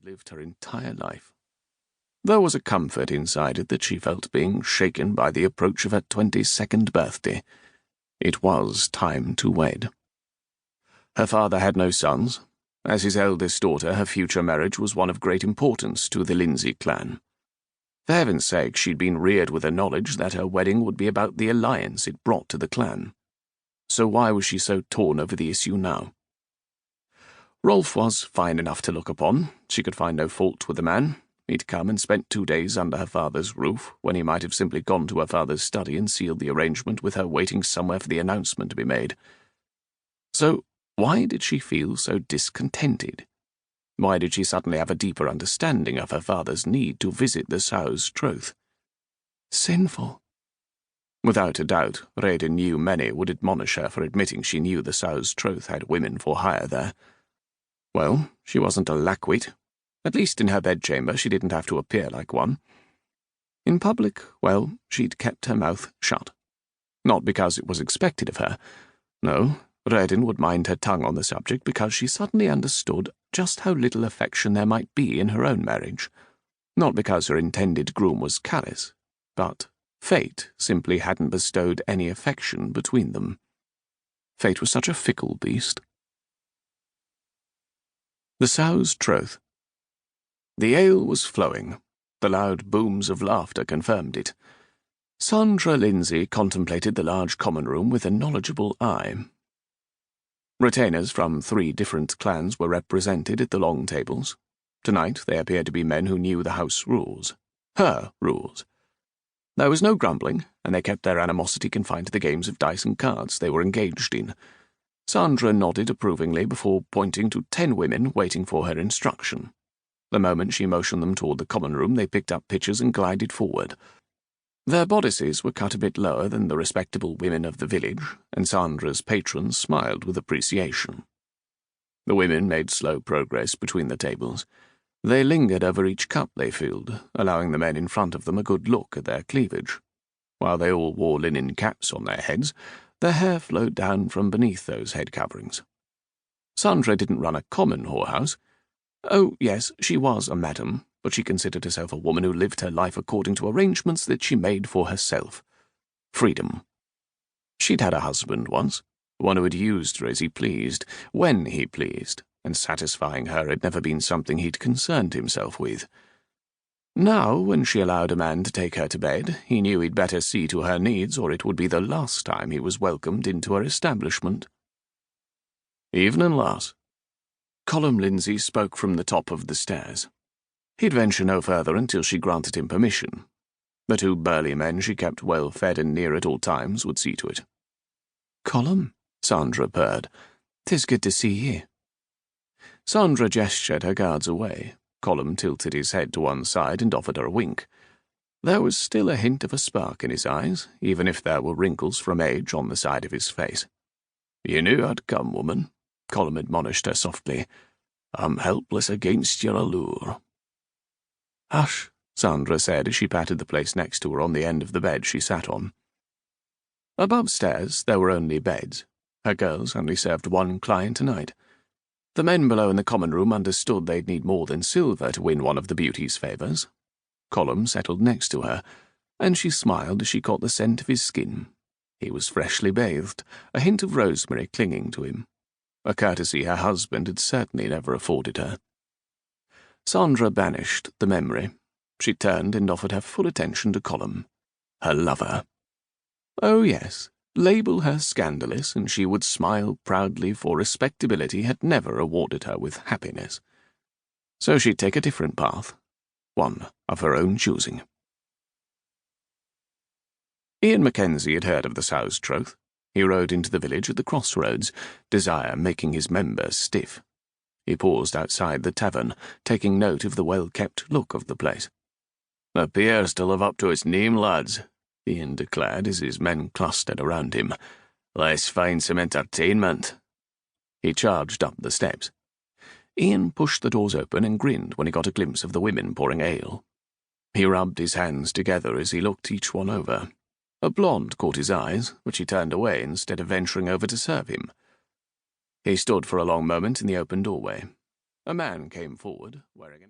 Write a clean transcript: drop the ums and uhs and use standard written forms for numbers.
had lived her entire life. There was a comfort inside it that she felt being shaken by the approach of her 22nd birthday. It was time to wed. Her father had no sons. As his eldest daughter, her future marriage was one of great importance to the Lindsey clan. For heaven's sake, she'd been reared with the knowledge that her wedding would be about the alliance it brought to the clan. So why was she so torn over the issue now? Rolf was fine enough to look upon. She could find no fault with the man. He'd come and spent 2 days under her father's roof, when he might have simply gone to her father's study and sealed the arrangement with her waiting somewhere for the announcement to be made. So why did she feel so discontented? Why did she suddenly have a deeper understanding of her father's need to visit the sow's troth? Sinful. Without a doubt, Rhedyn knew many would admonish her for admitting she knew the sow's troth had women for hire there. Well, she wasn't a lackwit. At least in her bedchamber she didn't have to appear like one. In public, well, she'd kept her mouth shut. Not because it was expected of her. No, Rhedyn would mind her tongue on the subject because she suddenly understood just how little affection there might be in her own marriage. Not because her intended groom was callous, but fate simply hadn't bestowed any affection between them. Fate was such a fickle beast. The sow's troth. The ale was flowing. The loud booms of laughter confirmed it. Sandra Lindsey contemplated the large common room with a knowledgeable eye. Retainers from 3 different clans were represented at the long tables. Tonight they appeared to be men who knew the house rules. Her rules. There was no grumbling, and they kept their animosity confined to the games of dice and cards they were engaged in. Sandra nodded approvingly before pointing to 10 women waiting for her instruction. The moment she motioned them toward the common room, they picked up pitchers and glided forward. Their bodices were cut a bit lower than the respectable women of the village, and Sandra's patrons smiled with appreciation. The women made slow progress between the tables. They lingered over each cup they filled, allowing the men in front of them a good look at their cleavage. While they all wore linen caps on their heads, their hair flowed down from beneath those head coverings. Sandra didn't run a common whorehouse. Oh, yes, she was a madam, but she considered herself a woman who lived her life according to arrangements that she made for herself. Freedom. She'd had a husband once, one who had used her as he pleased, when he pleased, and satisfying her had never been something he'd concerned himself with. Now, when she allowed a man to take her to bed, he knew he'd better see to her needs, or it would be the last time he was welcomed into her establishment. Evening, lass. Colm Lindsey spoke from the top of the stairs. He'd venture no further until she granted him permission. The 2 burly men she kept well fed and near at all times would see to it. "Colm," Sandra purred. "'Tis good to see ye." Sandra gestured her guards away. Colm tilted his head to one side and offered her a wink. There was still a hint of a spark in his eyes, even if there were wrinkles from age on the side of his face. "You knew I'd come, woman," Colm admonished her softly. "I'm helpless against your allure." "Hush," Sandra said as she patted the place next to her on the end of the bed she sat on. Above stairs there were only beds. Her girls only served 1 client a night. The men below in the common room understood they'd need more than silver to win one of the beauty's favours. Colm settled next to her, and she smiled as she caught the scent of his skin. He was freshly bathed, a hint of rosemary clinging to him. A courtesy her husband had certainly never afforded her. Sandra banished the memory. She turned and offered her full attention to Colm, her lover. Oh yes, label her scandalous, and she would smile proudly, for respectability had never awarded her with happiness. So she'd take a different path, one of her own choosing. Ian Mackenzie had heard of the sow's troth. He rode into the village at the crossroads, desire making his members stiff. He paused outside the tavern, taking note of the well-kept look of the place. "Appears to live up to its name, lads," Ian declared as his men clustered around him. "Let's find some entertainment." He charged up the steps. Ian pushed the doors open and grinned when he got a glimpse of the women pouring ale. He rubbed his hands together as he looked each one over. A blonde caught his eyes, which he turned away instead of venturing over to serve him. He stood for a long moment in the open doorway. A man came forward, wearing an